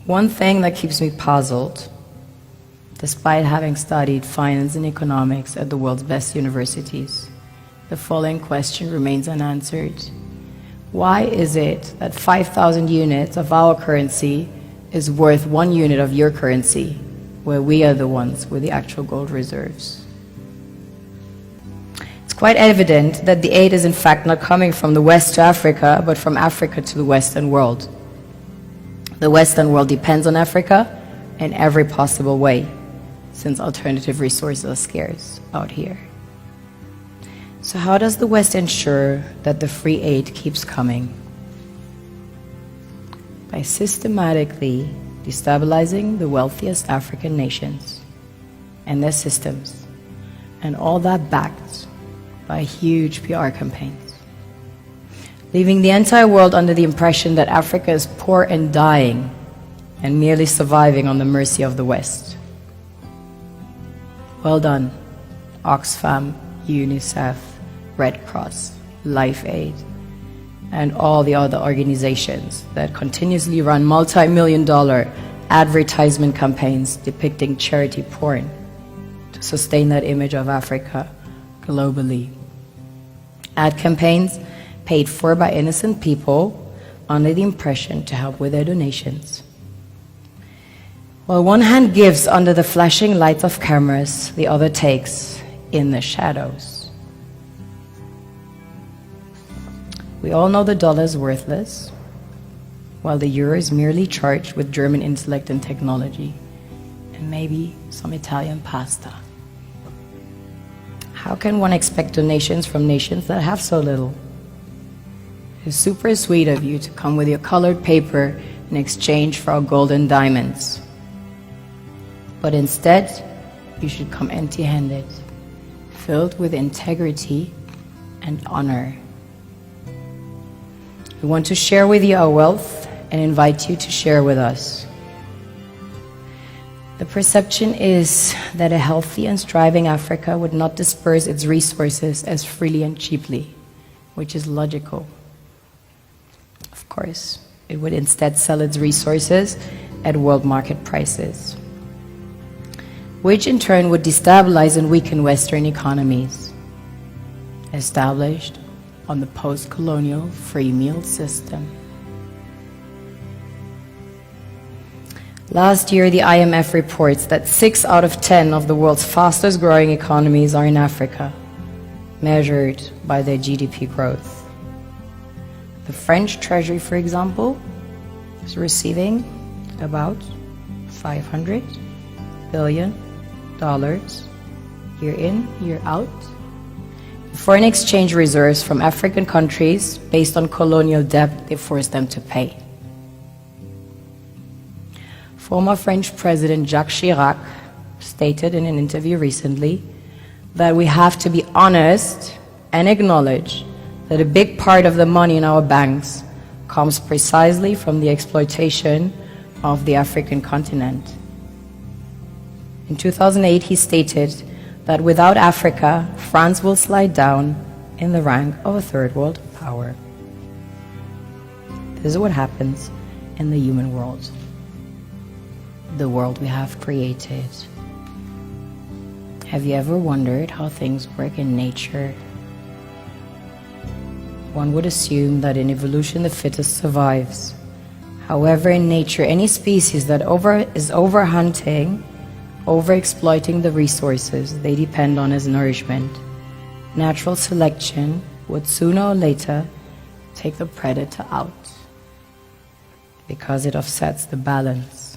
One thing that keeps me puzzled, despite having studied finance and economics at the world's best universities, the following question remains unanswered. Why is it that 5,000 units of our currency is worth 1 unit of your currency, where we are the ones with the actual gold reserves? It's quite evident that the aid is in fact not coming from the West to Africa, but from Africa to the Western world. The Western world depends on Africa in every possible way, since alternative resources are scarce out here. So how does the West ensure that the free aid keeps coming? By systematically destabilizing the wealthiest African nations and their systems, and all that backed by huge PR campaigns, leaving the entire world under the impression that Africa is poor and dying and merely surviving on the mercy of the West. Well done, Oxfam, UNICEF, Red Cross, Life Aid, and all the other organizations that continuously run multi-million-dollar advertisement campaigns depicting charity porn to sustain that image of Africa globally. Ad campaigns paid for by innocent people under the impression to help with their donations. While one hand gives under the flashing lights of cameras, the other takes in the shadows. We all know the dollar is worthless, while the euro is merely charged with German intellect and technology, and maybe some Italian pasta. How can one expect donations from nations that have so little? It's super sweet of you to come with your colored paper in exchange for our gold and diamonds. But instead, you should come empty-handed, filled with integrity and honor. We want to share with you our wealth and invite you to share with us. The perception is that a healthy and thriving Africa would not disperse its resources as freely and cheaply, which is logical. Of course, it would instead sell its resources at world market prices, which in turn would destabilize and weaken Western economies, established on the post-colonial free meal system. Last year, the IMF reports that 6 out of 10 of the world's fastest growing economies are in Africa, measured by their GDP growth. The French Treasury, for example, is receiving about $500 billion year in, year out, foreign exchange reserves from African countries based on colonial debt they forced them to pay. Former French President Jacques Chirac stated in an interview recently that we have to be honest and acknowledge that a big part of the money in our banks comes precisely from the exploitation of the African continent. In 2008, he stated that without Africa, France will slide down in the rank of a third world power. This is what happens in the human world, the world we have created. Have you ever wondered how things work in nature? One would assume that in evolution the fittest survives. However, in nature, any species that is overhunting, overexploiting the resources they depend on as nourishment, natural selection would sooner or later take the predator out, because it offsets the balance.